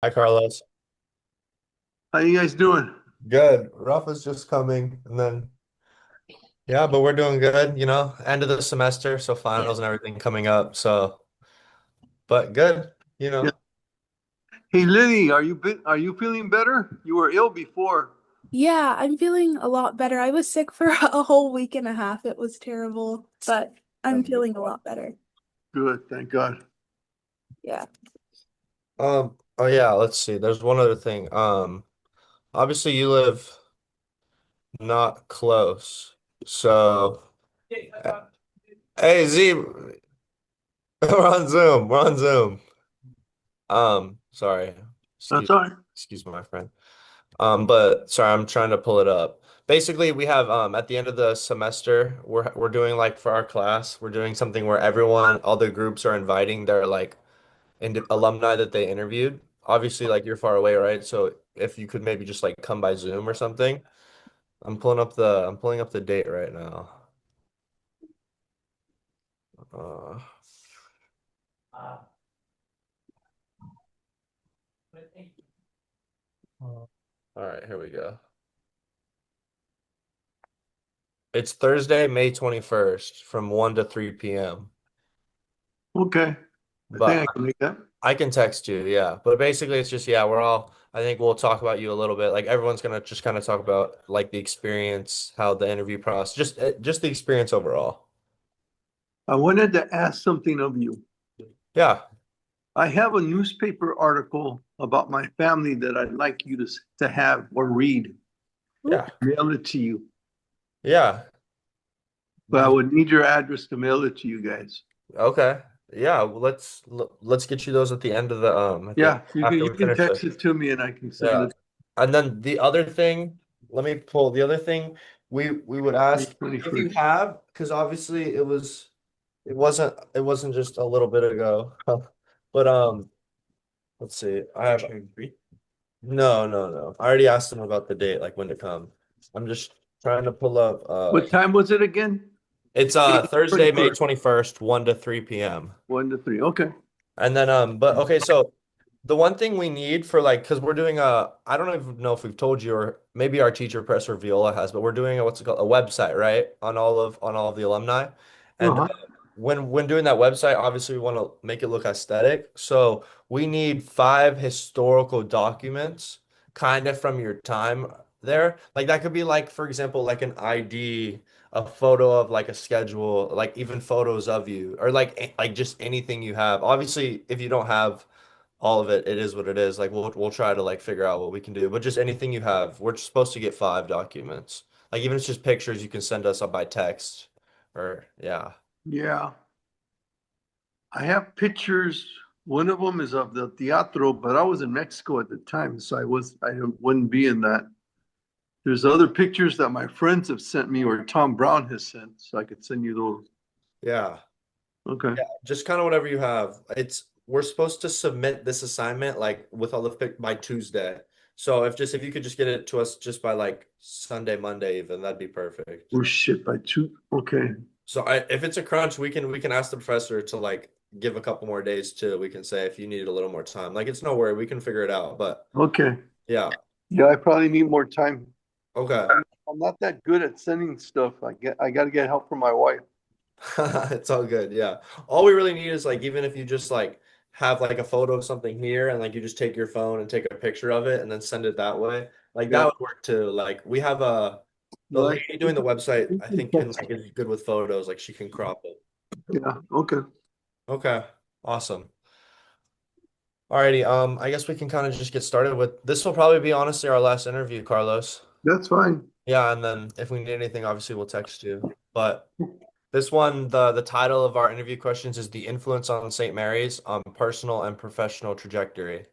Hi, Carlos. How you guys doing? Good. Rafa's just coming, and then yeah, but we're doing good. End of the semester, so finals and everything coming up. But good. You Yeah. know. Hey, Liddy, are you feeling better? You were ill before. Yeah, I'm feeling a lot better. I was sick for a whole week and a half. It was terrible, but I'm feeling a lot better. Good, thank God. Yeah. Oh yeah. Let's see. There's one other thing. Obviously you live not close, so hey Z, we're on Zoom. We're on Zoom. Sorry. That's Excuse, all right. excuse my friend. But sorry, I'm trying to pull it up. Basically, we have at the end of the semester, we're doing like for our class, we're doing something where everyone, all the groups are inviting their like alumni that they interviewed. Obviously, like you're far away, right? So if you could maybe just like come by Zoom or something. I'm pulling up the date right now. Uh, all right, here we go. It's Thursday, May 21st from 1 to 3 p.m. Okay. I think But I can make that. I can text you, yeah. But basically, it's just, yeah, I think we'll talk about you a little bit. Like everyone's gonna just kind of talk about like the experience, how the interview process, just the experience overall. I wanted to ask something of you. Yeah, I have a newspaper article about my family that I'd like you to have or read. yeah, Mail it to you. yeah. But I would need your address to mail it to you guys. Okay. Yeah, well, let's get you those at the end of the Yeah, you can after you we can finish this. text it to me and I can send Yeah. it And then the other thing, let me pull the other thing we would May ask if you 21st. have, because obviously it wasn't just a little bit ago. But let's see. I have no, no, no. I already asked them about the date, like when to come. I'm just trying to pull up What time was it again? it's May Thursday, May 21st, 21st, 1 to 3 p.m. 1 to 3. Okay. And then but okay, so the one thing we need for like because we're doing I don't even know if we've told you or maybe our teacher Professor Viola has, but we're doing a what's it called? A website, right? On all of the alumni. And Uh-huh. when doing that website, obviously we want to make it look aesthetic. So we need 5 historical documents kind of from your time there. Like that could be like, for example, like an ID, a photo of like a schedule, like even photos of you, or like just anything you have. Obviously, if you don't have all of it, it is what it is. Like we'll try to like figure out what we can do. But just anything you have, we're supposed to get 5 documents. Like even if it's just pictures, you can send us up by text. Or yeah. Yeah. I have pictures. One of them is of the teatro, but I was in Mexico at the time, so I wouldn't be in that. There's other pictures that my friends have sent me or Tom Brown has sent, so I could send you those. Yeah. Okay. Yeah. Just kind of whatever you have. We're supposed to submit this assignment like with all the pic by Tuesday. So if you could just get it to us just by like Sunday, Monday even, that'd be perfect. Oh shit, by two. Okay. So if it's a crunch, we can ask the professor to like give a couple more days too. We can say if you need a little more time. Like it's no worry, we can figure it out. But Okay. yeah. Yeah, I probably need more time. Okay. I'm not that good at sending stuff. I gotta get help from my wife. It's all good. Yeah. All we really need is like even if you just like have like a photo of something here and like you just take your phone and take a picture of it and then send it that way. Like that Yeah. would work too. Like we have the No, lady doing the website, you I can think can text. like is good with photos, like she can crop it. Yeah. Okay. Okay. Awesome. Alrighty, I guess we can kind of just get started with this will probably be honestly our last interview, Carlos. That's fine. Yeah, and then if we need anything, obviously we'll text you. But this one, the title of our interview questions is The Influence on St. Mary's on Personal and Professional Trajectory.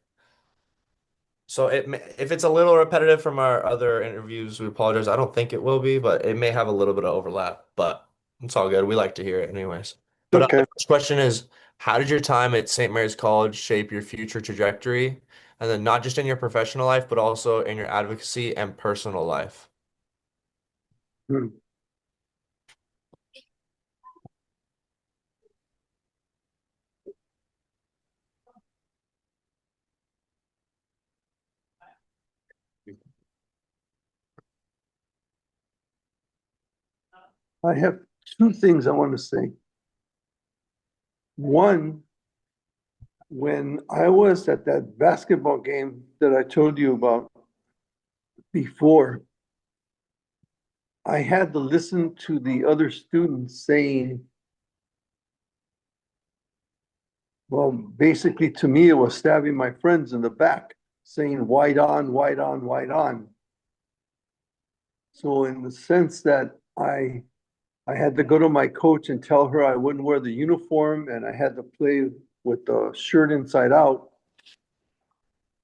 So if it's a little repetitive from our other interviews, we apologize. I don't think it will be, but it may have a little bit of overlap, but it's all good. We like to hear it anyways. But the Okay. first question is, how did your time at St. Mary's College shape your future trajectory? And then not just in your professional life, but also in your advocacy and personal life. Hmm. I have two things I want to say. One, when I was at that basketball game that I told you about before, I had to listen to the other students saying, well, basically to me, it was stabbing my friends in the back, saying white on, white on, white on. So in the sense that I had to go to my coach and tell her I wouldn't wear the uniform and I had to play with the shirt inside out.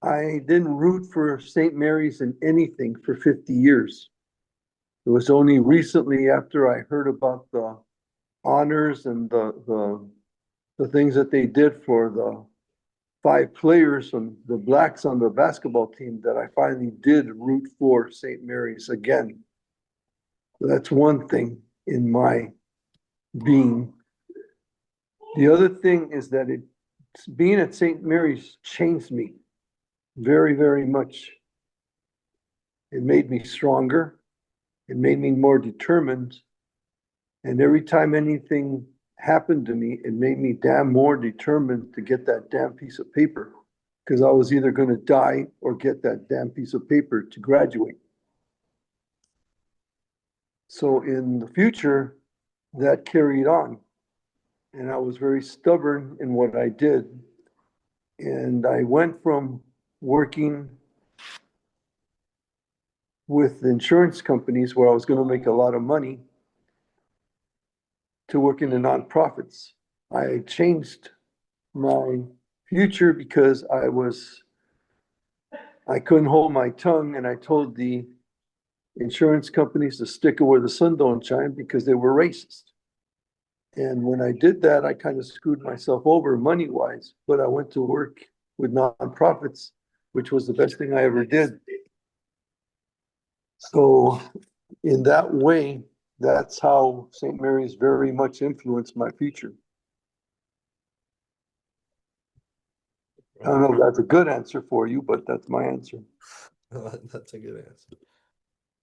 I didn't root for St. Mary's in anything for 50 years. It was only recently after I heard about the honors and the things that they did for the 5 players from the blacks on the basketball team that I finally did root for St. Mary's again. So that's one thing in my being. The other thing is that being at St. Mary's changed me very, very much. It made me stronger. It made me more determined. And every time anything happened to me, it made me damn more determined to get that damn piece of paper because I was either going to die or get that damn piece of paper to graduate. So in the future, that carried on. And I was very stubborn in what I did. And I went from working with insurance companies where I was going to make a lot of money to working in nonprofits. I changed my future because I couldn't hold my tongue and I told the insurance companies to stick it where the sun don't shine because they were racist. And when I did that, I kind of screwed myself over money wise, but I went to work with nonprofits, which was the best thing I ever did. So in that way, that's how St. Mary's very much influenced my future. I don't know if that's a good answer for you, but that's my answer. That's a good answer.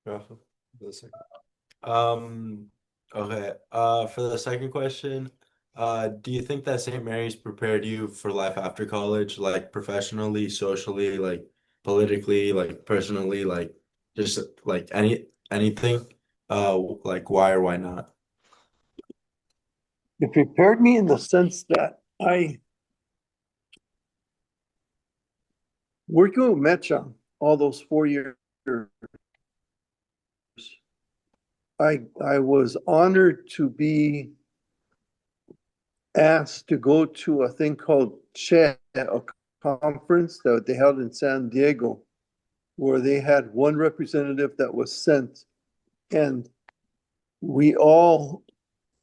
For the second. Okay. For the second question, do you think that St. Mary's prepared you for life after college, like professionally, socially, like politically, like personally, like just like anything? Like why or why not? It prepared me in the sense that I working with Mecha all those 4 years, I was honored to be asked to go to a thing called CHE, a conference that they held in San Diego, where they had one representative that was sent, and we all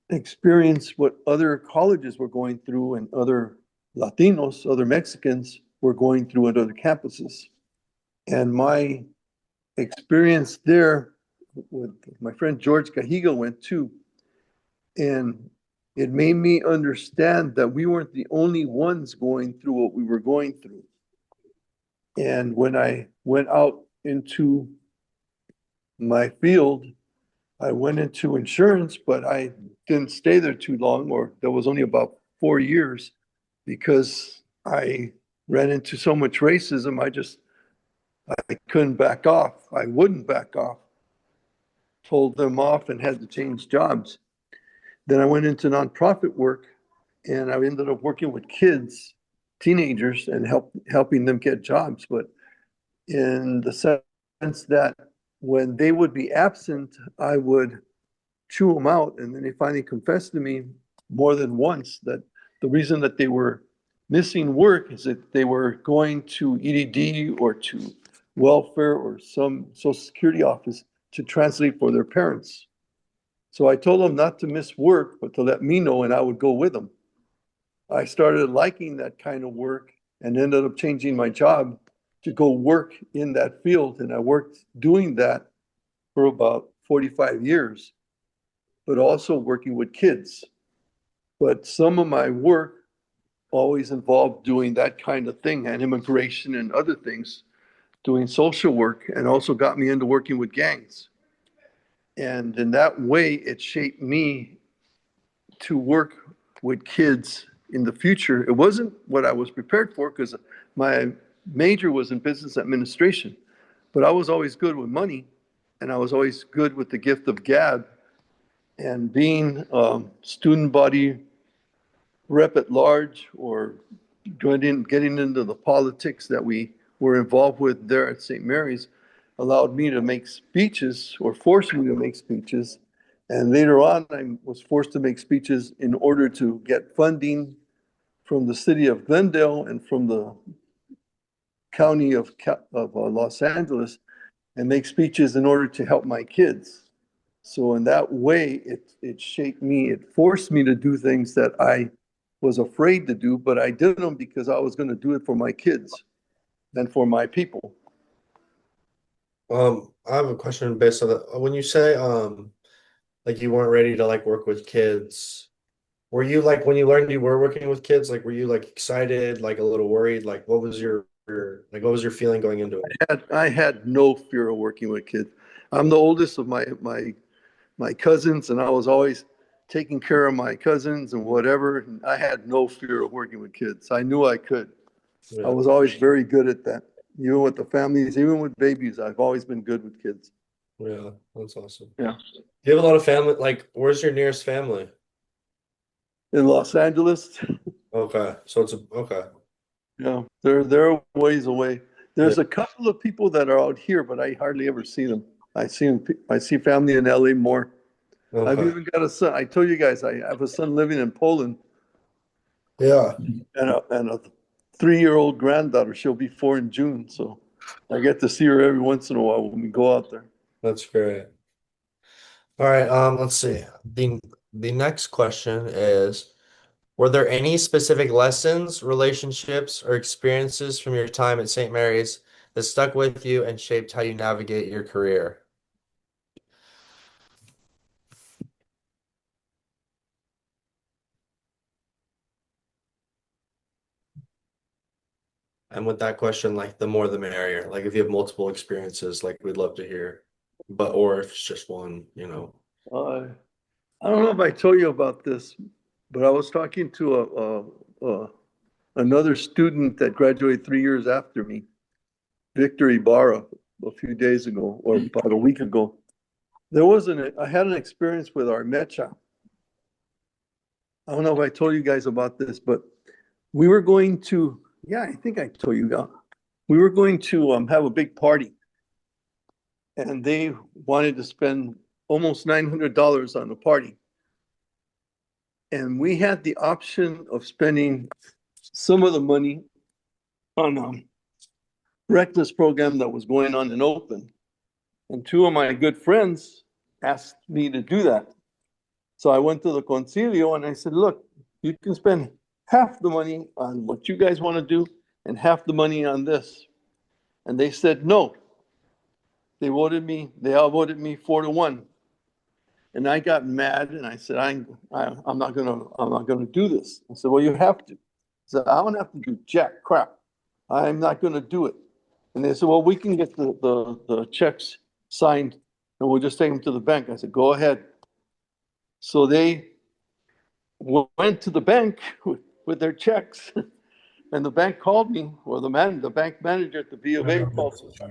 experienced what other colleges were going through and other Latinos, other Mexicans were going through at other campuses. And my experience there with my friend George Cahiga went too. And it made me understand that we weren't the only ones going through what we were going through. And when I went out into my field, I went into insurance, but I didn't stay there too long, or there was only about 4 years because I ran into so much racism. I couldn't back off. I wouldn't back off. Told them off and had to change jobs. Then I went into nonprofit work and I ended up working with kids, teenagers, and helping them get jobs. But in the sense that when they would be absent, I would chew them out. And then they finally confessed to me more than once that the reason that they were missing work is that they were going to EDD or to welfare or some social security office to translate for their parents. So I told them not to miss work, but to let me know and I would go with them. I started liking that kind of work and ended up changing my job to go work in that field. And I worked doing that for about 45 years, but also working with kids. But some of my work always involved doing that kind of thing and immigration and other things, doing social work, and also got me into working with gangs. And in that way, it shaped me to work with kids in the future. It wasn't what I was prepared for because my major was in business administration, but I was always good with money and I was always good with the gift of gab. And being student body rep at large or getting into the politics that we were involved with there at St. Mary's allowed me to make speeches or forced me to make speeches. And later on, I was forced to make speeches in order to get funding from the city of Glendale and from the county of Los Angeles and make speeches in order to help my kids. So in that way, it shaped me. It forced me to do things that I was afraid to do, but I did them because I was going to do it for my kids and for my people. I have a question based on that. When you say like you weren't ready to like work with kids, were you like when you learned you were working with kids, like were you like excited, like a little worried? Like what was your feeling going into it? I had no fear of working with kids. I'm the oldest of my cousins, and I was always taking care of my cousins and whatever. And I had no fear of working with kids. I knew I could. I Yeah. was always very good at that. Even with the families, even with babies, I've always been good with kids. Yeah, that's awesome. Yeah. Do you have a lot of family? Like, where's your nearest family? In Los Angeles, Okay, so it's okay. yeah, they're a ways away. Yeah. There's a couple of people that are out here, but I hardly ever see them. I see family in LA more. I've Okay. even got a son. I told you guys I have a son living in Poland Yeah, and a 3-year-old granddaughter. She'll be 4 in June, so I get to see her every once in a while when we go out there. that's great. All right, let's see. The next question is, were there any specific lessons, relationships, or experiences from your time at St. Mary's that stuck with you and shaped how you navigate your career? And with that question, like the more the merrier. Like if you have multiple experiences, like we'd love to hear. But or if it's just one, you know. Uh, I don't know if I told you about this, but I was talking to another student that graduated 3 years after me, Victor Ibarra, a few days ago or about a week ago. I had an experience with our mecha. I don't know if I told you guys about this, but we were going to, yeah, I think I told you guys. We were going to have a big party, and they wanted to spend almost $900 on the party. And we had the option of spending some of the money on a reckless program that was going on in Oakland. And two of my good friends asked me to do that. So I went to the concilio and I said, look, you can spend half the money on what you guys want to do and half the money on this. And they said no. They outvoted me 4-1. And I got mad and I said, I'm not gonna do this. I said, well, you have to. I said, I don't have to do jack crap. I'm not gonna do it. And they said, well, we can get the checks signed and we'll just take them to the bank. I said, go ahead. So they went to the bank with their checks, and the bank called me, or the bank manager at the B of A called me,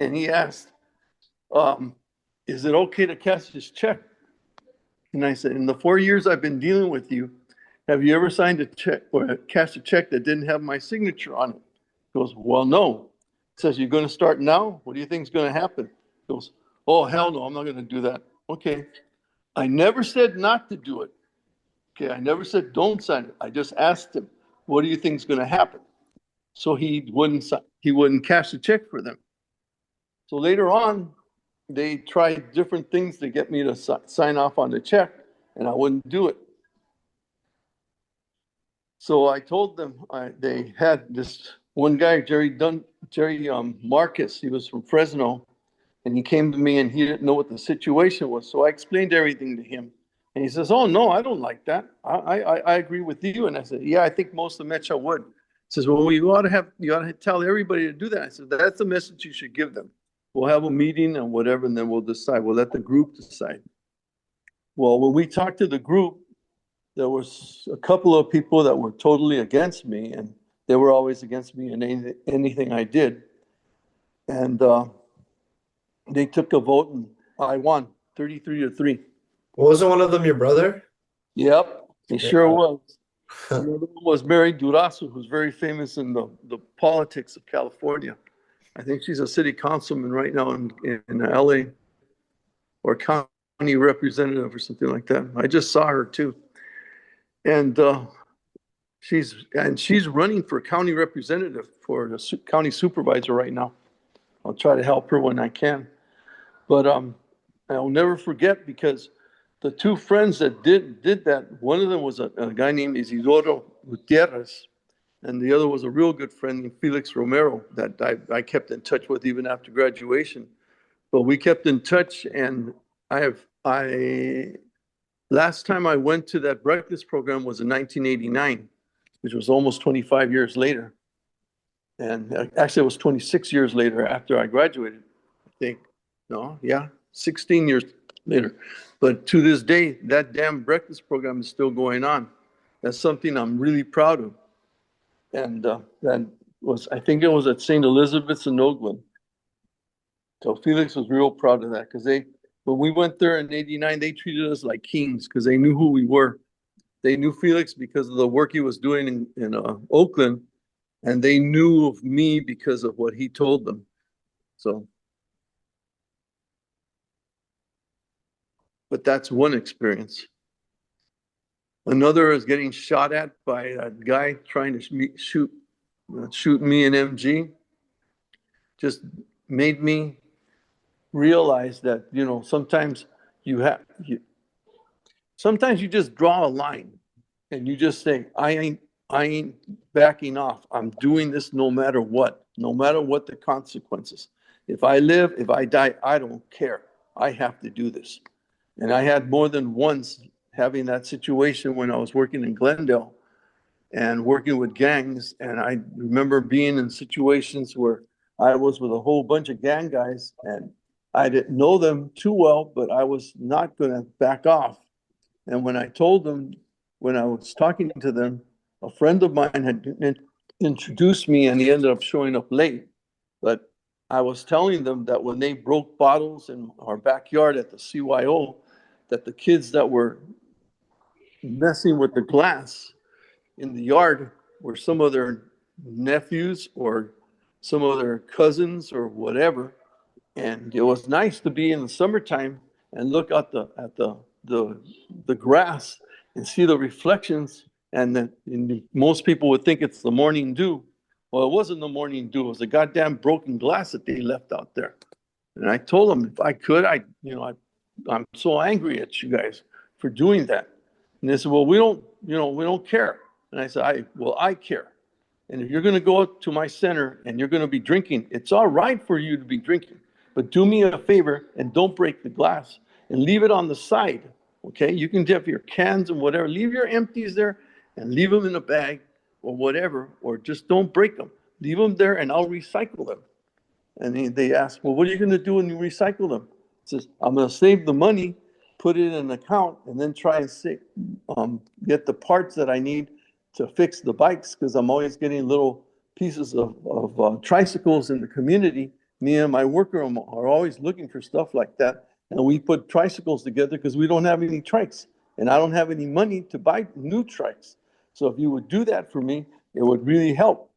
and he asked, is it okay to cash this check? And I said, in the 4 years I've been dealing with you, have you ever signed a check or cashed a check that didn't have my signature on it? He goes, well, no. He says, you're going to start now? What do you think is going to happen? He goes, oh, hell no, I'm not going to do that. Okay. I never said not to do it. Okay. I never said don't sign it. I just asked him, what do you think is going to happen? So he wouldn't cash the check for them. So later on, they tried different things to get me to sign off on the check, and I wouldn't do it. So I told them they had this one guy, Jerry Marcus. He was from Fresno, and he came to me and he didn't know what the situation was. So I explained everything to him, and he says, "Oh no, I don't like that. I agree with you." And I said, "Yeah, I think most of Mecha would." He says, "Well, you ought to tell everybody to do that." I said, "That's the message you should give them. we'll have a meeting and whatever, and then we'll decide. We'll let the group decide. Well, when we talked to the group, there was a couple of people that were totally against me, and they were always against me in anything I did. And they took a vote, and I won 33-3. Wasn't one of them your brother? Yep, he sure Yeah. was. The other one was Mary Durazo, who's very famous in the politics of California. I think she's a city councilman right now in LA, or county representative or something like that. I just saw her too. And she's running for county representative for the county supervisor right now. I'll try to help her when I can. But I'll never forget, because the two friends that did that, one of them was a guy named Isidoro Gutierrez, and the other was a real good friend named Felix Romero that I kept in touch with even after graduation. But we kept in touch, and last time I went to that breakfast program was in 1989, which was almost 25 years later. And actually, it was 26 years later after I graduated, I think. No, yeah, 16 years later. But to this day, that damn breakfast program is still going on. That's something I'm really proud of. And that was, I think it was at St. Elizabeth's in Oakland. So Felix was real proud of that, because when we went there in '89, they treated us like kings because they knew who we were. They knew Felix because of the work he was doing in Oakland, and they knew of me because of what he told them. So, but that's one experience. Another is getting shot at by a guy trying to shoot me in MG. Just made me realize that, sometimes sometimes you just draw a line and you just say, I ain't backing off. I'm doing this no matter what the consequences. If I live, if I die, I don't care. I have to do this. And I had more than once having that situation when I was working in Glendale and working with gangs. And I remember being in situations where I was with a whole bunch of gang guys, and I didn't know them too well, but I was not going to back off. And when I told them, when I was talking to them, a friend of mine had introduced me, and he ended up showing up late. But I was telling them that when they broke bottles in our backyard at the CYO, that the kids that were messing with the glass in the yard were some of their nephews or some of their cousins or whatever. And it was nice to be in the summertime and look at the grass and see the reflections. And then most people would think it's the morning dew. Well, it wasn't the morning dew. It was the goddamn broken glass that they left out there. And I told them, if I could, I'm so angry at you guys for doing that. And they said, well, we don't care. And I said, I care. And if you're going to go to my center and you're going to be drinking, it's all right for you to be drinking. But do me a favor and don't break the glass and leave it on the side. Okay? You can have your cans and whatever. Leave your empties there and leave them in a bag or whatever, or just don't break them. Leave them there and I'll recycle them. And they asked, well, what are you going to do when you recycle them? He says, I'm going to save the money, put it in an account, and then try and get the parts that I need to fix the bikes, because I'm always getting little pieces of tricycles in the community. Me and my worker are always looking for stuff like that. And we put tricycles together because we don't have any trikes. And I don't have any money to buy new trikes. So if you would do that for me, it would really help.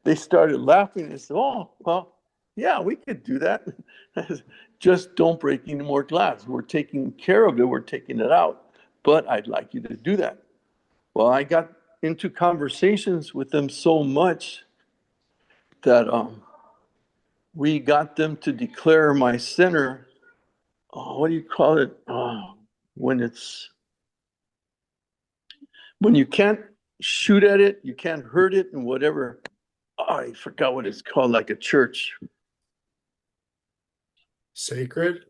They started laughing and said, oh, well, yeah, we could do that. Just don't break any more glass. We're taking care of it. We're taking it out. But I'd like you to do that. Well, I got into conversations with them so much that we got them to declare my center, what do you call it? When you can't shoot at it, you can't hurt it and whatever. I forgot what it's called, like a church. Sacred?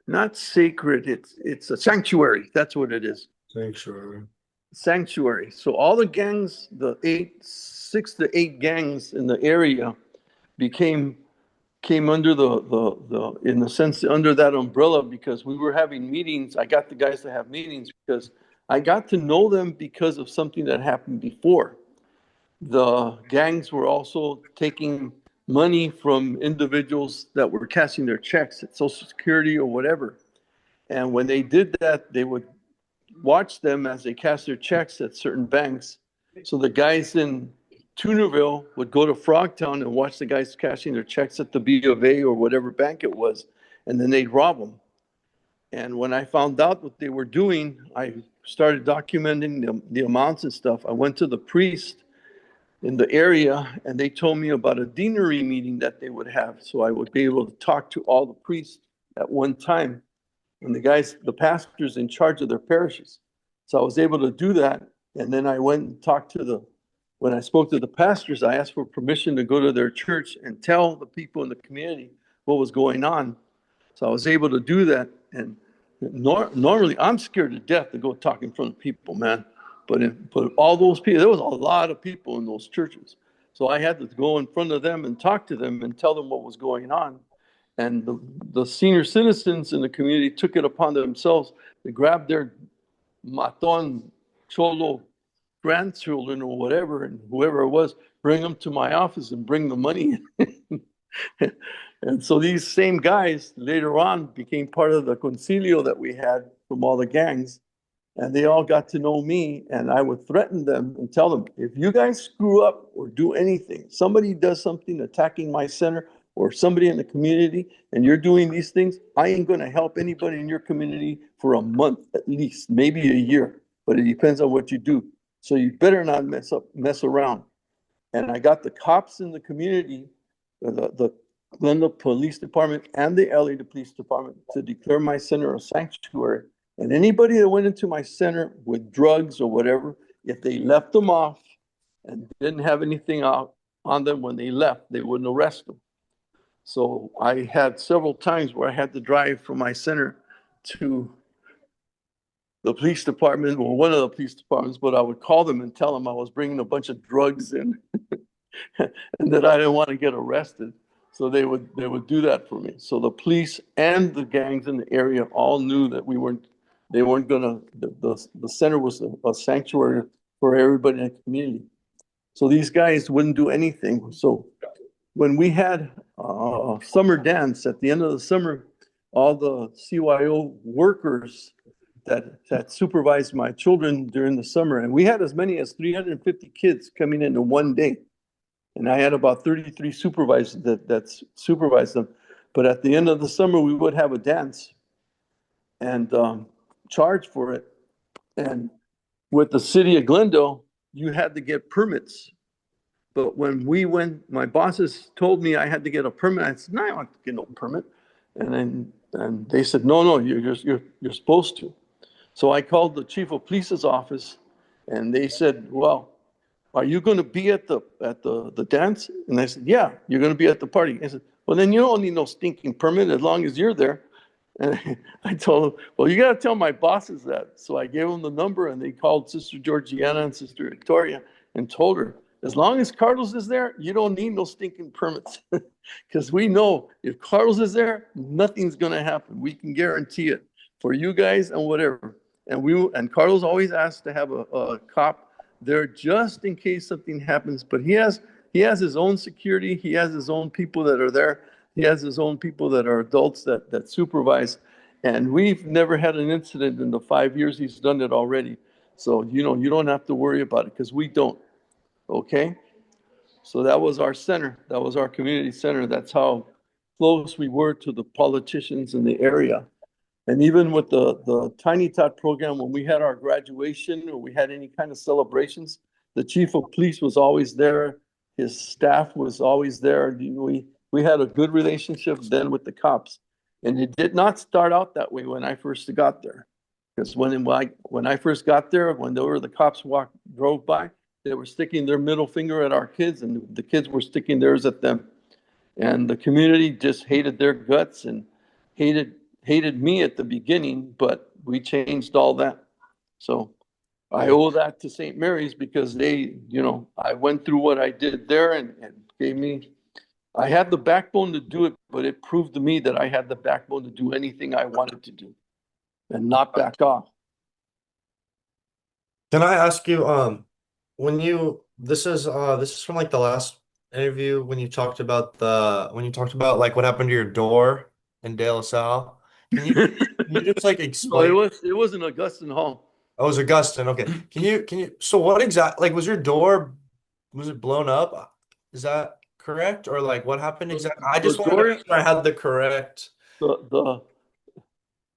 Not sacred, it's a sanctuary. That's what it is. Sanctuary. Sanctuary. So all the gangs, the 6 to 8 gangs in the area became came under in a sense, under that umbrella because we were having meetings. I got the guys to have meetings because I got to know them because of something that happened before. The gangs were also taking money from individuals that were cashing their checks at Social Security or whatever. And when they did that, they would watch them as they cash their checks at certain banks. So the guys in Tunerville would go to Frogtown and watch the guys cashing their checks at the B of A or whatever bank it was, and then they'd rob them. And when I found out what they were doing, I started documenting the amounts and stuff. I went to the priest in the area, and they told me about a deanery meeting that they would have, so I would be able to talk to all the priests at one time, and the pastors in charge of their parishes. So I was able to do that, and then I went and talked to when I spoke to the pastors, I asked for permission to go to their church and tell the people in the community what was going on. So I was able to do that, and normally I'm scared to death to go talk in front of people, man. But all those people, there was a lot of people in those churches. So I had to go in front of them and talk to them and tell them what was going on. And the senior citizens in the community took it upon themselves to grab their maton cholo grandchildren or whatever, and whoever it was, bring them to my office and bring the money. And so these same guys later on became part of the concilio that we had from all the gangs. And they all got to know me, and I would threaten them and tell them, if you guys screw up or do anything, somebody does something attacking my center or somebody in the community, and you're doing these things, I ain't going to help anybody in your community for a month at least, maybe a year, but it depends on what you do. So you better not mess around. And I got the cops in the community, the Glendale Police Department and the LA Police Department to declare my center a sanctuary. And anybody that went into my center with drugs or whatever, if they left them off and didn't have anything out on them when they left, they wouldn't arrest them. So I had several times where I had to drive from my center to the police department or one of the police departments, but I would call them and tell them I was bringing a bunch of drugs in and that I didn't want to get arrested. So they would do that for me. So the police and the gangs in the area all knew that they weren't gonna, the center was a sanctuary for everybody in the community. So these guys wouldn't do anything. So when we had summer dance at the end of the summer, all the CYO workers that supervised my children during the summer, and we had as many as 350 kids coming in one day. And I had about 33 supervisors that supervised them. But at the end of the summer, we would have a dance and charge for it. And with the city of Glendale, you had to get permits. But when we went, my bosses told me I had to get a permit. I said, no, I don't have to get no permit. And they said, no, you're supposed to. So I called the chief of police's office, and they said, well, are you going to be at the dance? And I said, yeah, you're going to be at the party. I said, well, then you don't need no stinking permit as long as you're there. And I told them, well, you got to tell my bosses that. So I gave them the number, and they called Sister Georgiana and Sister Victoria and told her, as long as Carlos is there, you don't need no stinking permits. Because we know if Carlos is there, nothing's going to happen. We can guarantee it for you guys and whatever. And Carlos always asks to have a cop there just in case something happens. But he has his own security. He has his own people that are there. He has his own people that are adults that supervise. And we've never had an incident in the 5 years he's done it already. So, you don't have to worry about it because we don't. Okay? So that was our center. That was our community center. That's how close we were to the politicians in the area. And even with the Tiny Tot program, when we had our graduation or we had any kind of celebrations, the chief of police was always there. His staff was always there. We had a good relationship then with the cops. And it did not start out that way when I first got there. Because when I first got there, when the cops drove by, they were sticking their middle finger at our kids, and the kids were sticking theirs at them. And the community just hated their guts and hated me at the beginning, but we changed all that. So I owe that to St. Mary's because I went through what I did there and gave me I had the backbone to do it, but it proved to me that I had the backbone to do anything I wanted to do and not back off. Can I ask you, when you this is from like the last interview when you talked about like what happened to your door in De La Salle. Can you just like No, explain? it was in Augustin Hall. Oh, it was Augustine. Okay. So what exact like was your door, was it blown up? Is that correct? Or like what happened exactly? I The just wanted to door, make sure I had the correct. the, the,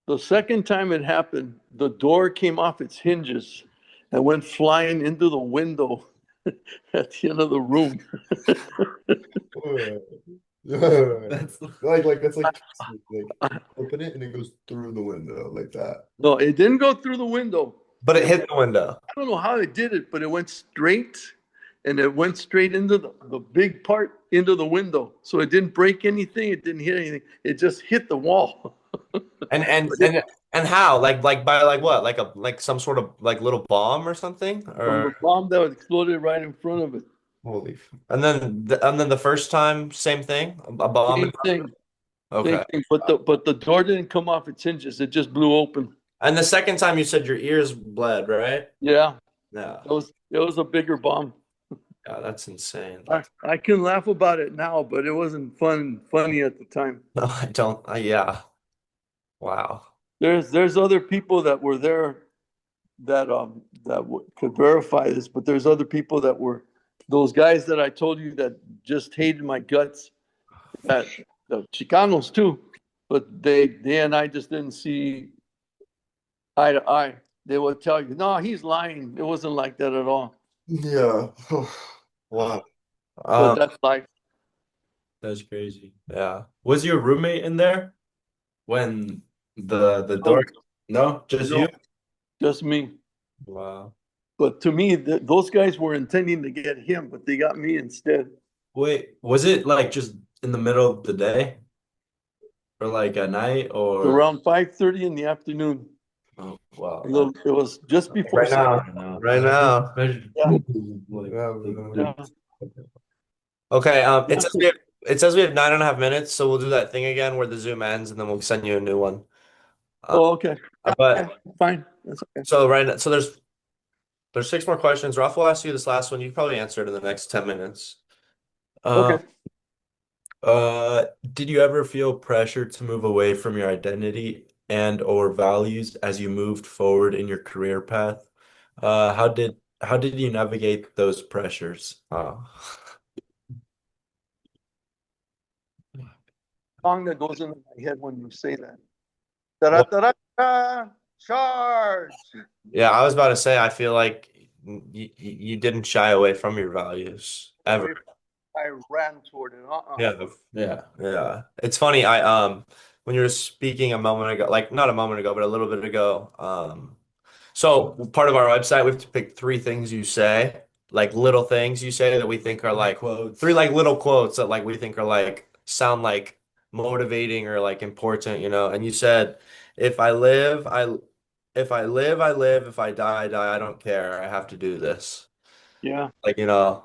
the second time it happened, the door came off its hinges and went flying into the window at the end of the room. That's like that's like open it and it goes through the window like that. No, it didn't go through the window. But it hit the window. I don't know how it did it, but it went straight and it went straight into the big part into the window. So it didn't break anything. It didn't hit anything. It just hit the wall. And and But and and how? Like by like what? Like some sort of like little bomb or something? from Or the bomb that exploded right in front of it. and then the first time, same thing? A bomb? Same thing. Same Okay. thing. But the door didn't come off its hinges. It just blew open. And the second time you said your ears bled, right? Yeah. Yeah. It was a bigger bomb. Yeah, that's insane. I can laugh about it now, but it wasn't funny at the time. No, I don't. Yeah. Wow. There's other people that were there could verify this, but there's other people that were those guys that I told you that just hated my guts, that the Chicanos too, but they and I just didn't see eye to eye. They would tell you, no, he's lying. It wasn't like that at all. Yeah. Wow. But that's life. That's crazy. Yeah. Was your roommate in there when the No, door? No, just no, you? just me. Wow. But to me, those guys were intending to get him, but they got me instead. Wait, was it like just in the middle of the day or like at night or Around 5:30 in the afternoon. oh wow. It was just before Right now. Right now. Yeah, Yeah. yeah. Okay, it says we have 9.5 minutes, so we'll do that thing again where the Zoom ends and then we'll send you a new one. Oh, okay. Yeah, But fine. That's okay. so right now, so there's six more questions. Ralph will ask you this last one. You can probably answer it in the next 10 minutes. Uh, Okay. did you ever feel pressure to move away from your identity and or values as you moved forward in your career path? How did you navigate those pressures? Song that goes into my head when you say that. Well, Da-da-da-da, charge. yeah, I was about to say, I feel like you didn't shy away from your values ever. I ran toward it. Yeah. It's funny, when you were speaking a moment ago, like not a moment ago, but a little bit ago, so part of our website, we have to pick three things you say, like little things you say that we think are like Quotes. three like little quotes that like we think are like sound like motivating or like important, you know. And you said, if I live, if I live, I live. If I die, I die. I don't care. I have to do this. Yeah. Like, you know,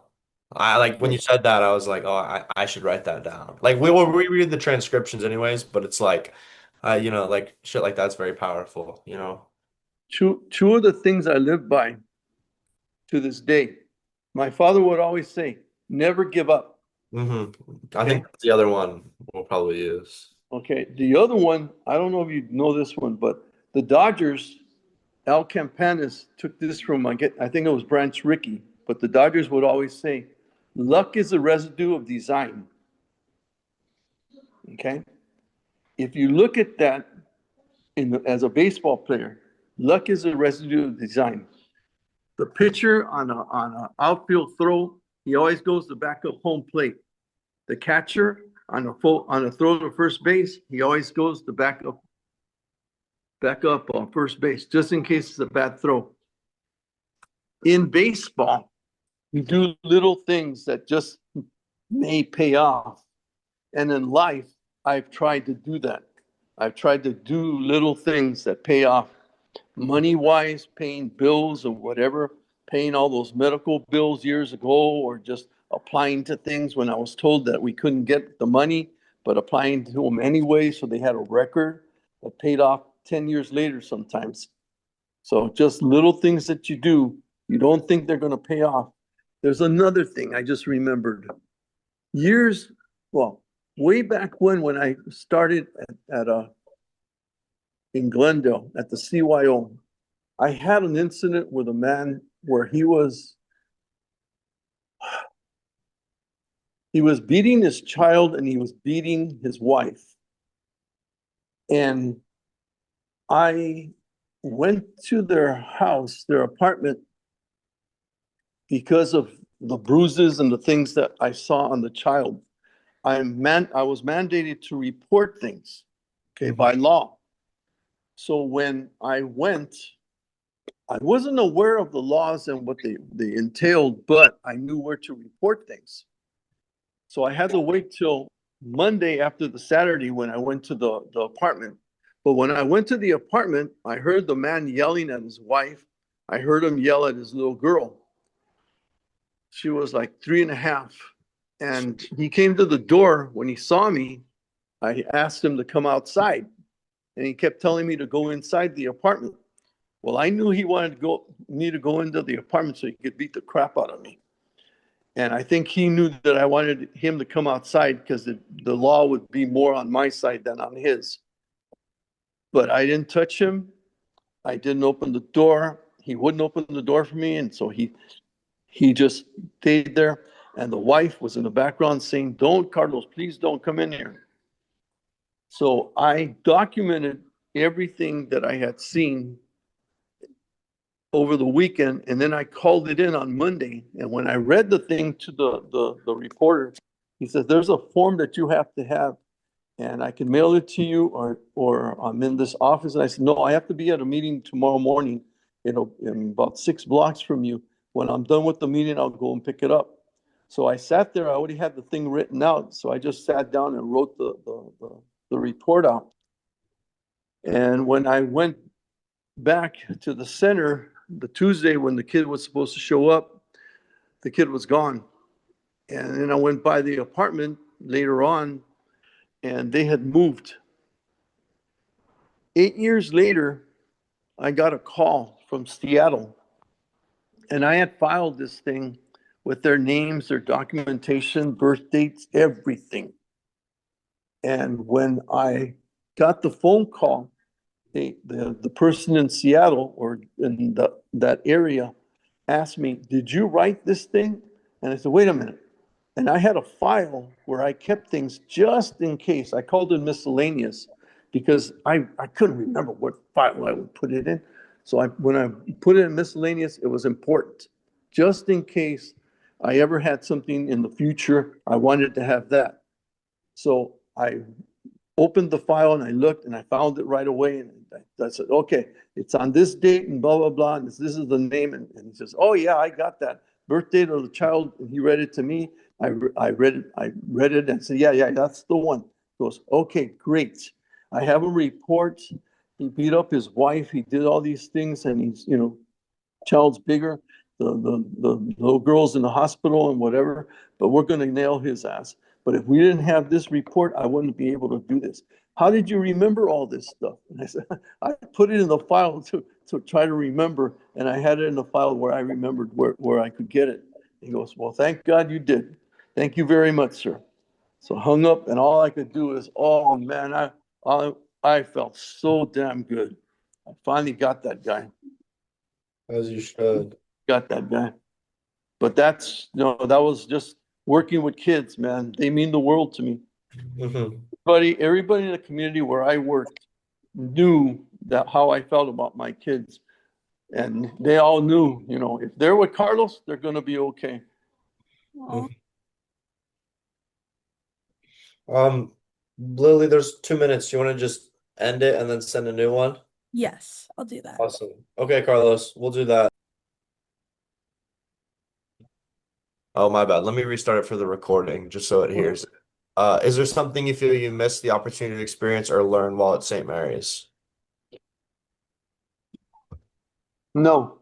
I like when you said that, I was like, oh, I should write that down. Like we will reread the transcriptions anyways, but it's like, like shit like that's very powerful, you know. Two of the things I live by to this day. My father would always say, never give up. I Okay. think that's the other one we'll probably use. Okay. The other one, I don't know if you know this one, but the Dodgers, Al Campanis took this from, I think it was Branch Rickey, but the Dodgers would always say, luck is a residue of design. Okay. If you look at that as a baseball player, luck is a residue of design. The pitcher on a outfield throw, he always goes to back up home plate. The catcher on a throw to first base, he always goes to back up on first base, just in case it's a bad throw. In baseball, you do little things that just may pay off. And in life, I've tried to do that. I've tried to do little things that pay off. Money-wise, paying bills or whatever, paying all those medical bills years ago, or just applying to things when I was told that we couldn't get the money, but applying to them anyway. So they had a record that paid off 10 years later sometimes. So just little things that you do, you don't think they're going to pay off. There's another thing I just remembered. Years, well, way back when I started in Glendale at the CYO, I had an incident with a man where he was beating his child and he was beating his wife. And I went to their house, their apartment, because of the bruises and the things that I saw on the child. I was mandated to report things, okay, by law. So when I went, I wasn't aware of the laws and what they entailed, but I knew where to report things. So I had to wait till Monday after the Saturday when I went to the apartment. But when I went to the apartment, I heard the man yelling at his wife. I heard him yell at his little girl. She was like 3.5. And he came to the door. When he saw me, I asked him to come outside. And he kept telling me to go inside the apartment. Well, I knew he wanted me to go into the apartment so he could beat the crap out of me. And I think he knew that I wanted him to come outside because the law would be more on my side than on his. But I didn't touch him. I didn't open the door. He wouldn't open the door for me. And so he just stayed there. And the wife was in the background saying, "Don't, Carlos, please don't come in here." So I documented everything that I had seen over the weekend, and then I called it in on Monday. And when I read the thing to the reporter, he says, "There's a form that you have to have, and I can mail it to you, or I'm in this office." And I said, "No, I have to be at a meeting tomorrow morning, in about 6 blocks from you. When I'm done with the meeting, I'll go and pick it up." So I sat there. I already had the thing written out, so I just sat down and wrote the report out. And when I went back to the center the Tuesday when the kid was supposed to show up, the kid was gone. And then I went by the apartment later on, and they had moved. 8 years later, I got a call from Seattle, and I had filed this thing with their names, their documentation, birth dates, everything. And when I got the phone call, the person in Seattle or in that area asked me, "Did you write this thing?" And I said, "Wait a minute." And I had a file where I kept things just in case. I called it miscellaneous because I couldn't remember what file I would put it in. So when I put it in miscellaneous, it was important. Just in case I ever had something in the future, I wanted to have that. So I opened the file and I looked and I found it right away. And I said, "Okay, it's on this date and blah, blah, blah. And this is the name." And he says, "Oh yeah, I got that. Birth date of the child." And he read it to me. I read it and said, yeah, that's the one. He goes, "Okay, great. I have a report. He beat up his wife. He did all these things, and he's, child's bigger. The little girl's in the hospital and whatever, but we're going to nail his ass. But if we didn't have this report, I wouldn't be able to do this. How did you remember all this stuff?" And I said, "I put it in the file to try to remember, and I had it in the file where I remembered where I could get it." He goes, "Well, thank God you did. Thank you very much, sir." So hung up, and all I could do is, oh man, I felt so damn good. I finally got that guy. As you should. Got that guy. But that was just working with kids, man. They mean the world to me. Mhm. Everybody in the community where I worked knew that how I felt about my kids. And they all knew, if they're with Carlos, they're going to be okay. Aw. Lily, there's 2 minutes. You want to just end it and then send a new one? Yes, I'll do that. Awesome. Okay, Carlos, we'll do that. Oh, my bad. Let me restart it for the recording just so it hears it. Is there something you feel you missed the opportunity to experience or learn while at St. Mary's? No.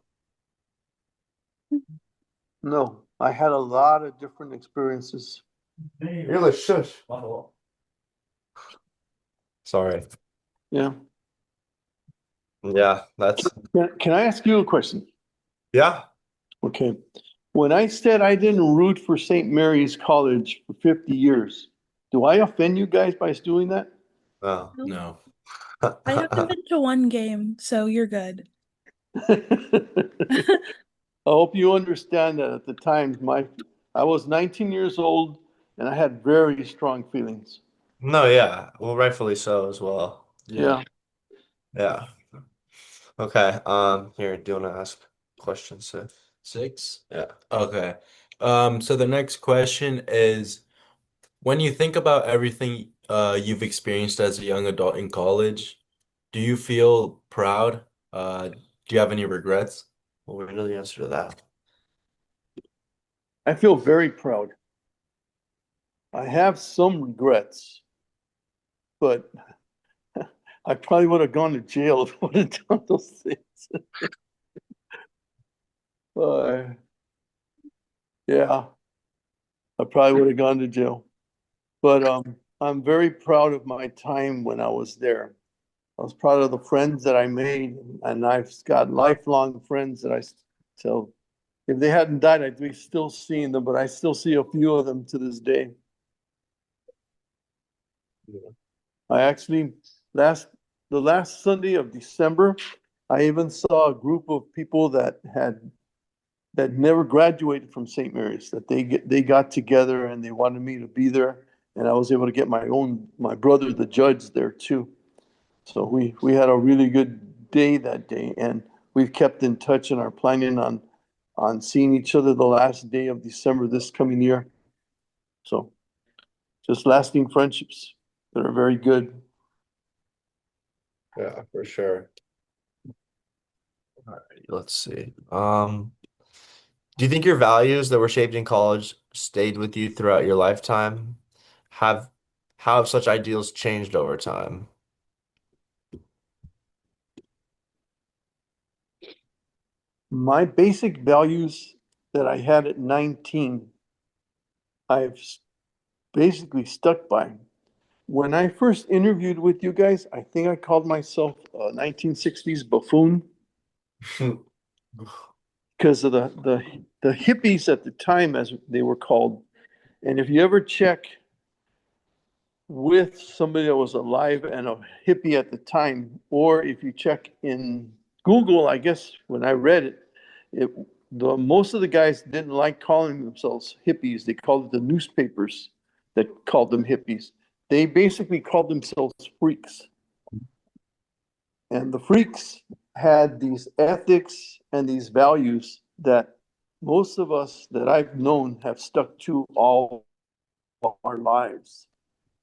No. I had a lot of different experiences. You're like shush. Sorry. Yeah. Yeah, that's Can I ask you a question? yeah. Okay. When I said I didn't root for St. Mary's College for 50 years, do I offend you guys by doing that? Oh. Nope. No. I haven't been to one game, so you're good. I hope you understand that at the time I was 19 years old and I had very strong feelings. No, yeah. Well, rightfully so as well. Yeah. Yeah. Yeah. Okay. Here, do you want to ask questions, Seth? 6? Yeah. Okay. So the next question is, when you think about everything you've experienced as a young adult in college, do you feel proud? Do you have any regrets? Well, we know the answer to that. I feel very proud. I have some regrets, but I probably would have gone to jail if I would have done those things. Uh, yeah, I probably would have gone to jail. But I'm very proud of my time when I was there. I was proud of the friends that I made, and I've got lifelong friends that I still, if they hadn't died, I'd be still seeing them, but I still see a few of them to this day. Yeah. I actually the last Sunday of December, I even saw a group of people that never graduated from St. Mary's, that they got together and they wanted me to be there, and I was able to get my brother, the judge, there too. So we had a really good day that day, and we've kept in touch and are planning on seeing each other the last day of December this coming year. So just lasting friendships that are very good. Yeah, for sure. All right, let's see. Do you think your values that were shaped in college stayed with you throughout your lifetime? Have how have such ideals changed over time? My basic values that I had at 19, I've basically stuck by. When I first interviewed with you guys, I think I called myself a 1960s buffoon because of the hippies at the time, as they were called. And if you ever check with somebody that was alive and a hippie at the time, or if you check in Google, I guess when I read it, most of the guys didn't like calling themselves hippies. They called it the newspapers that called them hippies. They basically called themselves freaks. And the freaks had these ethics and these values that most of us that I've known have stuck to all of our lives.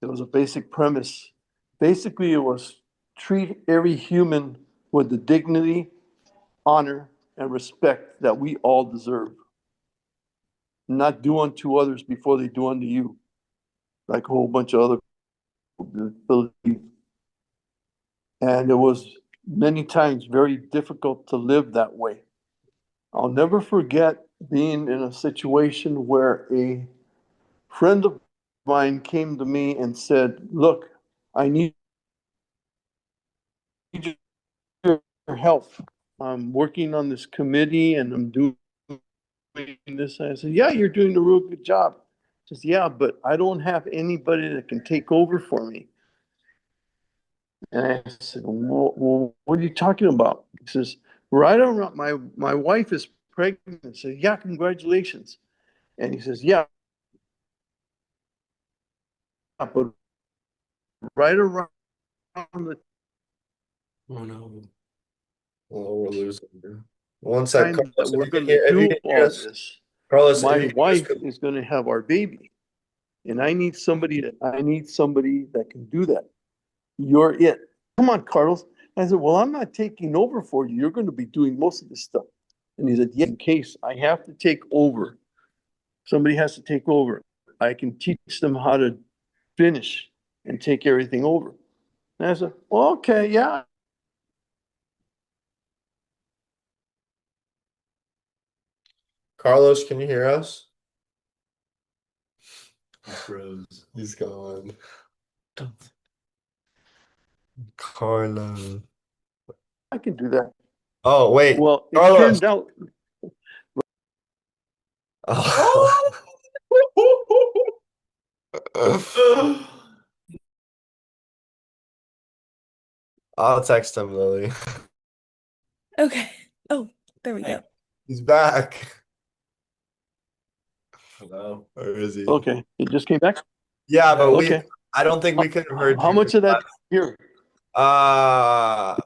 It was a basic premise. Basically, it was treat every human with the dignity, honor, and respect that we all deserve. Not do unto others before they do unto you, like a whole bunch of other people believe. And it was many times very difficult to live that way. I'll never forget being in a situation where a friend of mine came to me and said, "Look, I need your help. I'm working on this committee and I'm doing this." And I said, "Yeah, you're doing a real good job." He says, "Yeah, but I don't have anybody that can take over for me." And I said, "Well, what are you talking about?" He says, "Right around my wife is pregnant." I said, "Yeah, congratulations." And he says, "Yeah, but right around the Oh no. Oh, we're losing you. One sec, time that Carlos. we're If you going can to hear, if you do can hear all us, this, Carlos, if my you can hear us, wife is going to have our baby. And I need somebody that can do that. You're it. Come on, Carlos." I said, "Well, I'm not taking over for you. You're going to be doing most of this stuff." And he said, "Yeah, in case I have to take over, somebody has to take over. I can teach them how to finish and take everything over." And I said, "Well, okay, yeah." Carlos, can you hear us? He froze. He's gone. Carlos. I can do that. Oh, wait. Well, it Carlos. turned out, I'll text him, Lily. Okay. Oh, there we go. He's back. Hello. Or is he? okay, it just came back. Yeah, but Okay. I don't think we could have heard How you. much of that here? Uh,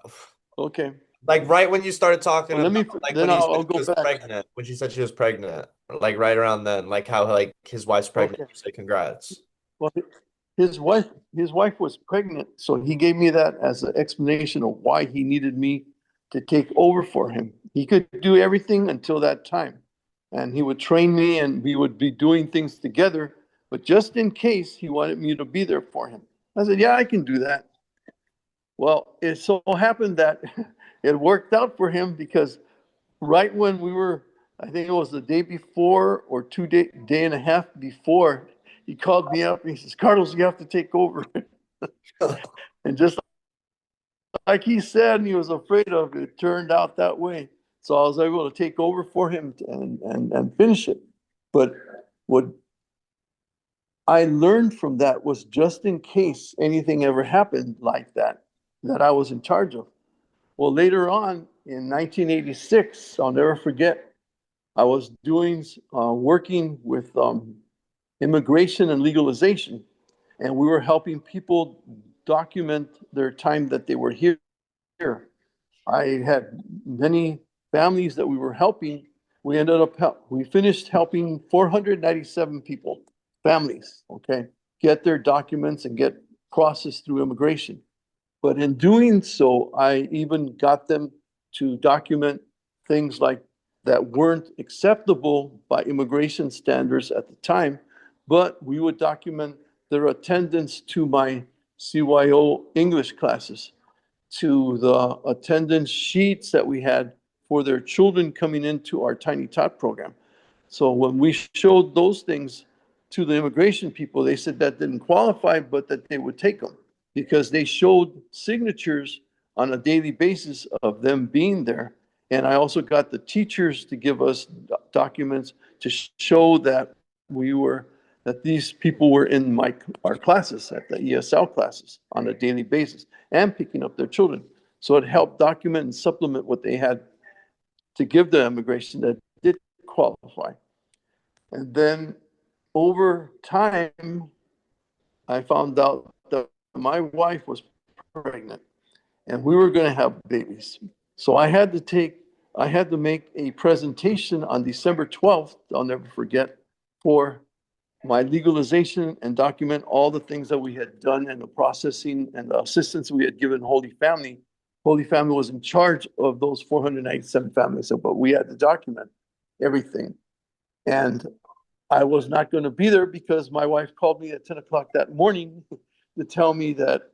Okay. like right when you started talking Well, let about, me, like then when you said I'll she go was back. pregnant, when she said she was pregnant, like right around then, like how like his wife's pregnant, Okay. you say congrats. Well, his wife was pregnant, so he gave me that as an explanation of why he needed me to take over for him. He could do everything until that time, and he would train me, and we would be doing things together. But just in case, he wanted me to be there for him. I said, "Yeah, I can do that." Well, it so happened that it worked out for him because right when we were, I think it was the day before or day and a half before, he called me up and he says, "Carlos, you have to take over." And just like he said, and he was afraid of, it turned out that way. So I was able to take over for him and finish it. But what I learned from that was just in case anything ever happened like that, that I was in charge of. Well, later on in 1986, I'll never forget, I was working with immigration and legalization, and we were helping people document their time that they were here. I had many families that we were helping. We finished helping 497 people, families, okay, get their documents and get processed through immigration. But in doing so, I even got them to document things like that weren't acceptable by immigration standards at the time, but we would document their attendance to my CYO English classes, to the attendance sheets that we had for their children coming into our Tiny Tot program. So when we showed those things to the immigration people, they said that didn't qualify, but that they would take them because they showed signatures on a daily basis of them being there. And I also got the teachers to give us documents to show that that these people were in our classes, at the ESL classes on a daily basis and picking up their children. So it helped document and supplement what they had to give the immigration that did qualify. And then over time, I found out that my wife was pregnant and we were going to have babies. So I had to make a presentation on December 12th, I'll never forget, for my legalization and document all the things that we had done and the processing and the assistance we had given Holy Family. Holy Family was in charge of those 497 families, but we had to document everything. And I was not going to be there because my wife called me at 10 o'clock that morning to tell me that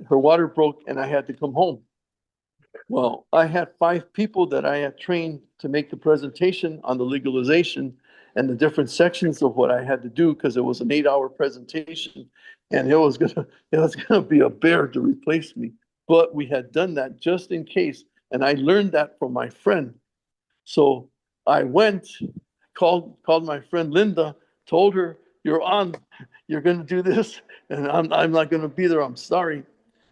her water broke and I had to come home. Well, I had 5 people that I had trained to make the presentation on the legalization and the different sections of what I had to do because it was an 8-hour presentation and it was gonna be a bear to replace me. But we had done that just in case, and I learned that from my friend. So I called my friend Linda, told her, you're gonna do this, and I'm not gonna be there, I'm sorry.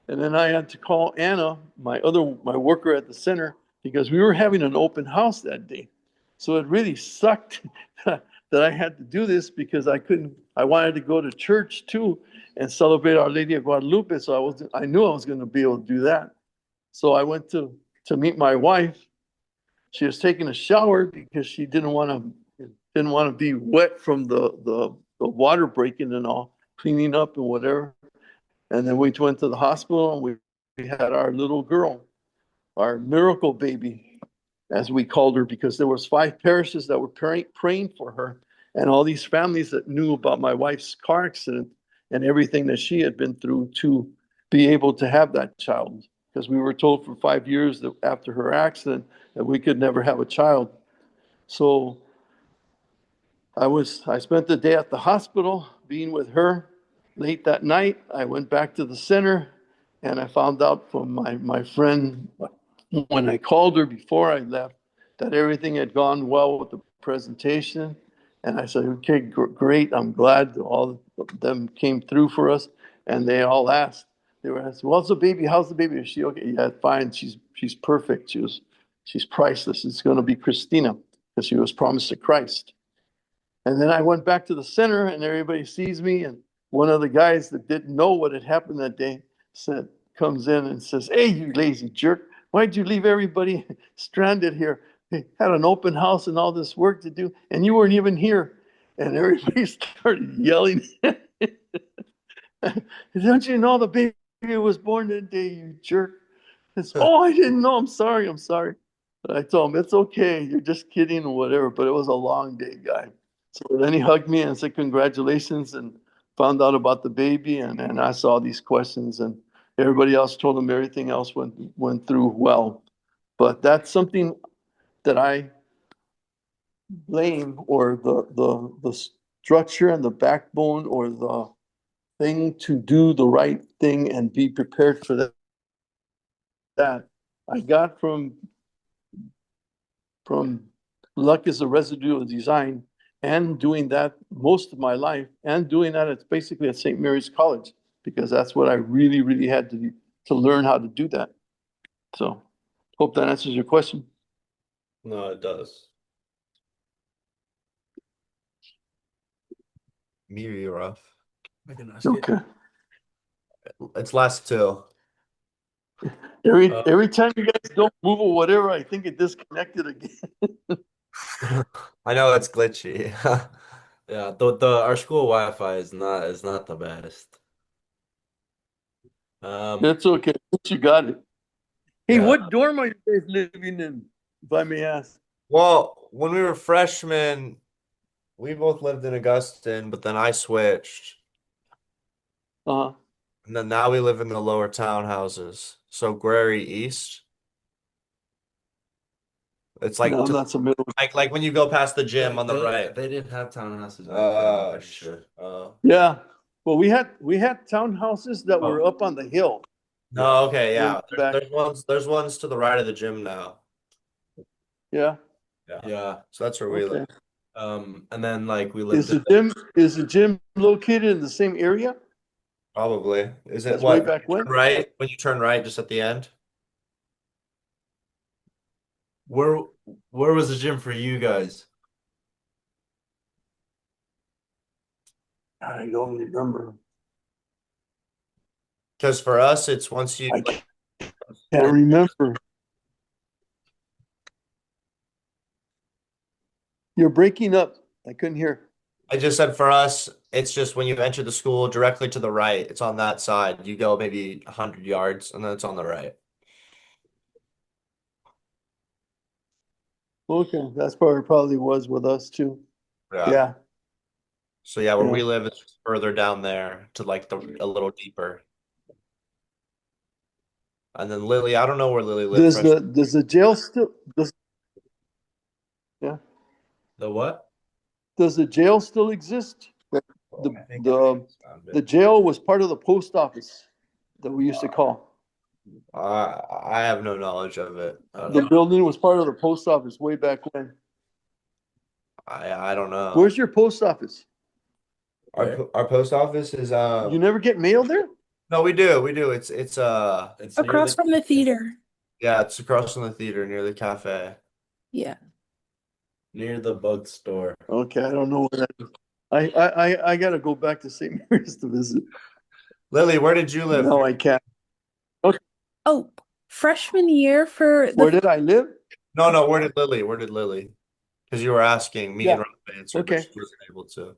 And then I had to call Anna, my worker at the center, because we were having an open house that day. So it really sucked that I had to do this because I wanted to go to church too and celebrate Our Lady of Guadalupe. So I knew I was going to be able to do that. So I went to meet my wife. She was taking a shower because she didn't want to be wet from the water breaking and all, cleaning up and whatever. And then we went to the hospital and we had our little girl, our miracle baby, as we called her, because there was 5 parishes that were praying for her, and all these families that knew about my wife's car accident and everything that she had been through to be able to have that child. Because we were told for 5 years that after her accident that we could never have a child. So I spent the day at the hospital being with her. Late that night, I went back to the center and I found out from my friend when I called her before I left that everything had gone well with the presentation. And I said, okay, great. I'm glad all of them came through for us. And they all asked, they were asking, what's the baby? How's the baby? Is she okay? Yeah, fine. She's perfect. She's priceless. It's going to be Christina because she was promised to Christ. And then I went back to the center and everybody sees me. And one of the guys that didn't know what had happened that day comes in and says, hey, you lazy jerk. Why'd you leave everybody stranded here? They had an open house and all this work to do, and you weren't even here. And everybody started yelling. Don't you know the baby was born that day, you jerk? It's, oh, I didn't know. I'm sorry. I'm sorry. But I told him, it's okay. You're just kidding or whatever. But it was a long day, guy. So then he hugged me and said, congratulations, and found out about the baby. And I saw these questions, and everybody else told him everything else went through well. But that's something that I blame, or the structure and the backbone, or the thing to do the right thing and be prepared for that I got from luck is a residue of design, and doing that most of my life, and doing that it's basically at St. Mary's College, because that's what I really, really had to learn how to do that. So hope that answers your question. No, it does. Maybe rough. I can ask it. Okay. It's last two. Every time you guys don't move or whatever, I think it disconnected again. I know it's glitchy. Yeah, the our school Wi-Fi is not the best. That's okay. You got it. Hey, Yeah. what dorm are you guys living in, if I may ask? Well, when we were freshmen, we both lived in Augustine, but then I switched. Uh, And then now we live in the lower townhouses. So Guerry East. It's like no, that's a middle. like when you go past the gym on the They right. they didn't have townhouses back then, I'm pretty sure. Yeah. Well, we had townhouses that were Oh. up on the hill. No, okay, Way yeah. back. There's ones to the right of the gym now. Yeah. Yeah. Yeah. So that's where we Okay. live. And then like we Is lived the gym located in the same area Probably. Is it as way what? back when? Right? When you turn right just at the end? where where was the gym for you guys? I don't remember. Because for us, it's once you I can't remember. You're breaking up. I couldn't hear. I just said for us, it's just when you enter the school directly to the right. It's on that side. You go maybe 100 yards and then it's on the right. Okay, that's probably was with us too. Yeah. Yeah. So yeah, where Yeah. we live is further down there to like a little deeper. And then Lily, I don't know where Lily lives. Does the jail still yeah? The what? Does the jail still exist? I The think the the jail was part of the post office that we used to call. I have no knowledge of it. The building was part of the post office way back when. I don't know. Where's your post office? Our post office is You never get mail there? no, we do. It's It's near Across from the theater. yeah, it's across from the theater near the cafe. Yeah. near the bug store. Okay, I don't know where that is. I gotta go back to St. Mary's to visit. Lily, where did you live? No, I can't. Oh, freshman year for Where the did I live? No, where did Lily? Where did Lily? Because you were asking me Yeah. and Rob answered, but Okay. she wasn't able to.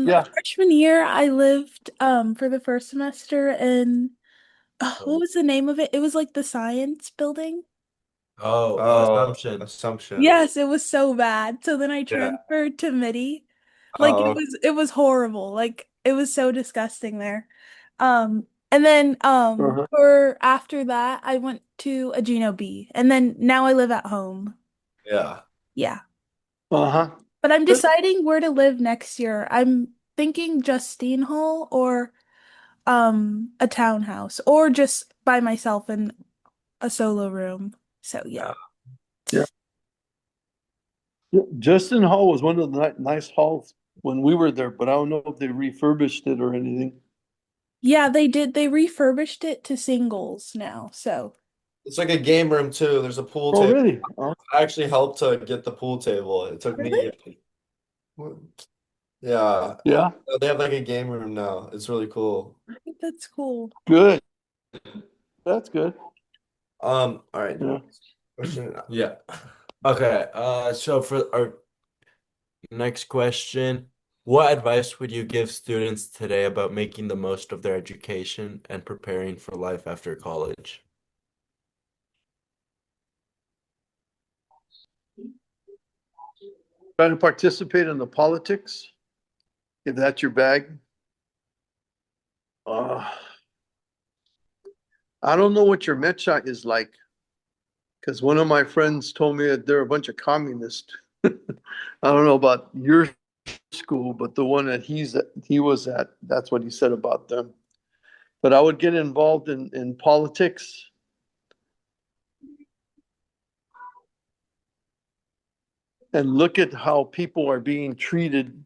Yeah. freshman year I lived for the first semester in what was the name of it? It was like the science building. Oh, Assumption. Assumption. Yes, it was so bad. So then I Yeah. transferred to MIDI. Like Oh, it was horrible. Like it was so disgusting there. And then Uh-huh. for after that I went to a Gino B, and then now I live at home. yeah. Yeah. Uh-huh. But I'm Good. deciding where to live next year. I'm thinking Justine Hall or a townhouse or just by myself in a solo room. So yeah. Yeah. Yeah, Justin Hall was one of the nice halls when we were there, but I don't know if they refurbished it or anything. Yeah, they did. They refurbished it to singles now. So It's like a game room too. There's a pool Oh, table. really? Oh, I actually helped to get the pool table. It took really? me, yeah. yeah, They have like a game room now. It's really cool. That's cool. good. That's good. All right. Yeah. Question. Yeah. Okay. So for our next question, what advice would you give students today about making the most of their education and preparing for life after college? Try to participate in the politics, if that's your bag. Uh, I don't know what your met shot is like, because one of my friends told me that they're a bunch of communists. I don't know about your school, but the one that he was at, that's what he said about them. But I would get involved in politics and look at how people are being treated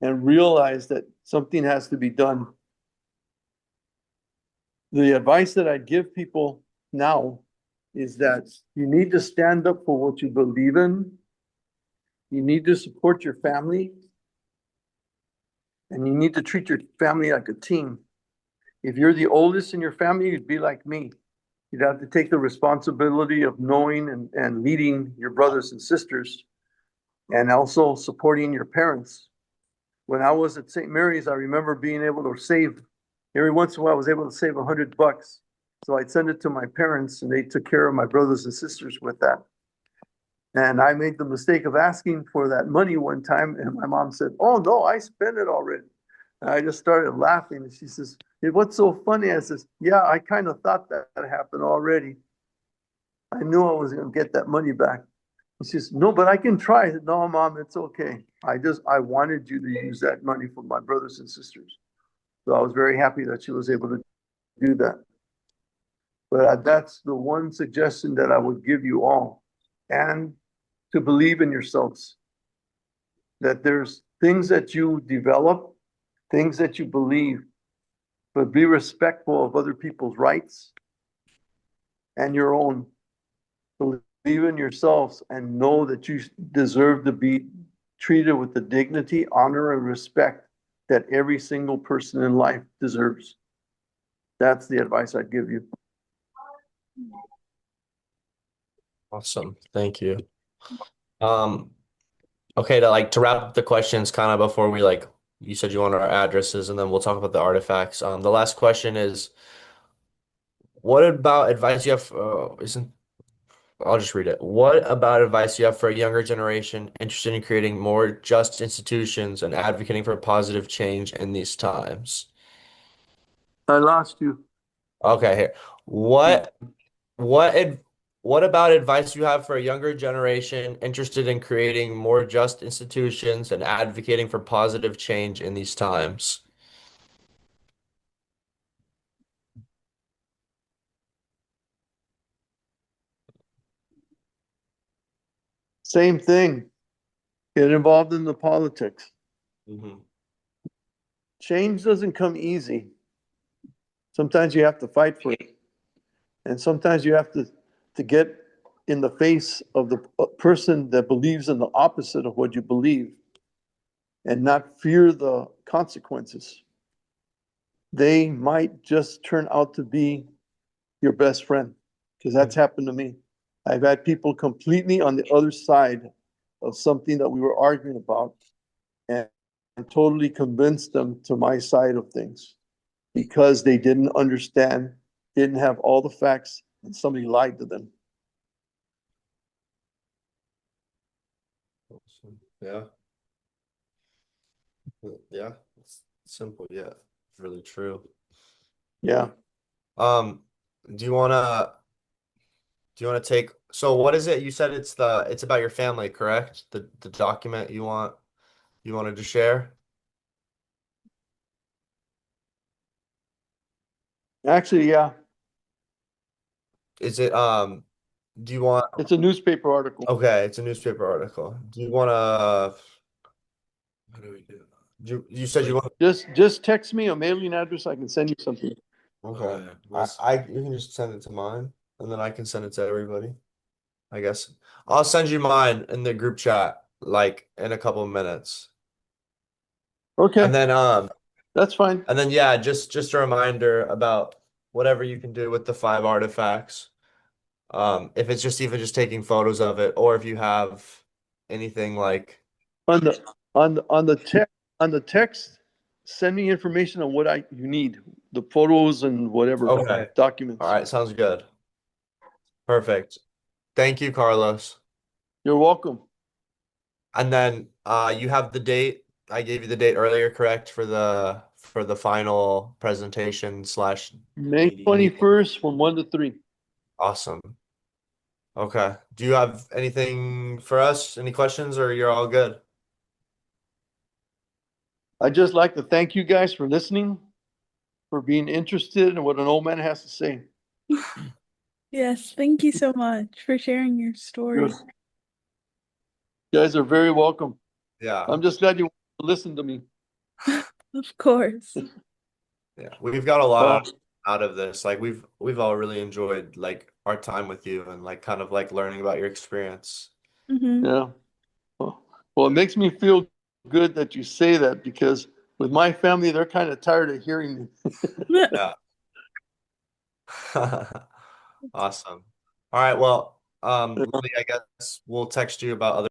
and realize that something has to be done. The advice that I give people now is that you need to stand up for what you believe in. You need to support your family, and you need to treat your family like a team. If you're the oldest in your family, you'd be like me. You'd have to take the responsibility of knowing and leading your brothers and sisters and also supporting your parents. When I was at St. Mary's, I remember being able to save every once in a while. I was able to save $100, so I'd send it to my parents, and they took care of my brothers and sisters with that. And I made the mistake of asking for that money one time, and my mom said, "Oh no, I spent it already." And I just started laughing, and she says, "Hey, what's so funny?" I says, "Yeah, I kind of thought that happened already. I knew I was going to get that money back." She says, "No, but I can try." I said, "No, mom, it's okay. I wanted you to use that money for my brothers and sisters." So I was very happy that she was able to do that. But that's the one suggestion that I would give you all, and to believe in yourselves, that there's things that you develop, things that you believe, but be respectful of other people's rights and your own. Believe in yourselves and know that you deserve to be treated with the dignity, honor, and respect that every single person in life deserves. That's the advice I'd give you. Awesome. Thank you. Um, okay, to wrap up the questions kind of before we you said you want our addresses and then we'll talk about the artifacts. The last question is what about advice you have isn't I'll just read it. What about advice you have for a younger generation interested in creating more just institutions and advocating for positive change in these times? I lost you. Okay, here. What what ad, what about advice you have for a younger generation interested in creating more just institutions and advocating for positive change in these times? Same thing. Get involved in the politics. Hmm. Change doesn't come easy. Sometimes you have to fight for it. And sometimes you have to get in the face of the person that believes in the opposite of what you believe and not fear the consequences. They might just turn out to be your best friend, because that's happened to me. I've had people completely on the other side of something that we were arguing about, and totally convinced them to my side of things because they didn't understand, didn't have all the facts, and somebody lied to them. Yeah. Yeah. It's simple, yeah. Really true. Yeah. Um, do you wanna Do you want to take, so what is it? You said it's about your family, correct? The document you wanted to share? Actually, yeah, Is it do you want it's a newspaper article. okay, it's a newspaper article. Do you want to what do we do? You said you Like, want Just text me a mailing address. I can send you something. okay. we'll You can just send it to mine and then I can send it to everybody. I guess I'll send you mine in the group chat like in a couple of minutes. And Okay, then that's fine. yeah, just a reminder about whatever you can do with the 5 artifacts. If it's just even just taking photos of it, or if you have anything like On the on the text, send me information on what you need, the photos and whatever okay. All documents. right, sounds good. Perfect. Thank you, Carlos. You're welcome. And then you have the date. I gave you the date earlier, correct, for the final presentation slash May meeting. 21st from 1 to 3. Awesome. Okay. Do you have anything for us? Any questions, or you're all good? I'd just like to thank you guys for listening, for being interested in what an old man has to say. Yes, thank you so much for sharing your You story. guys are very welcome. Yeah. I'm just glad you listened to me. Of course. Yeah. We've got a lot Uh, out of this. Like we've all really enjoyed like our time with you and like kind of like learning about your experience. Mm-hmm. yeah. Well, it makes me feel good that you say that because with my family, they're kind of tired of hearing me. Yeah. Awesome. All right. Well, Lily, I guess we'll text you about other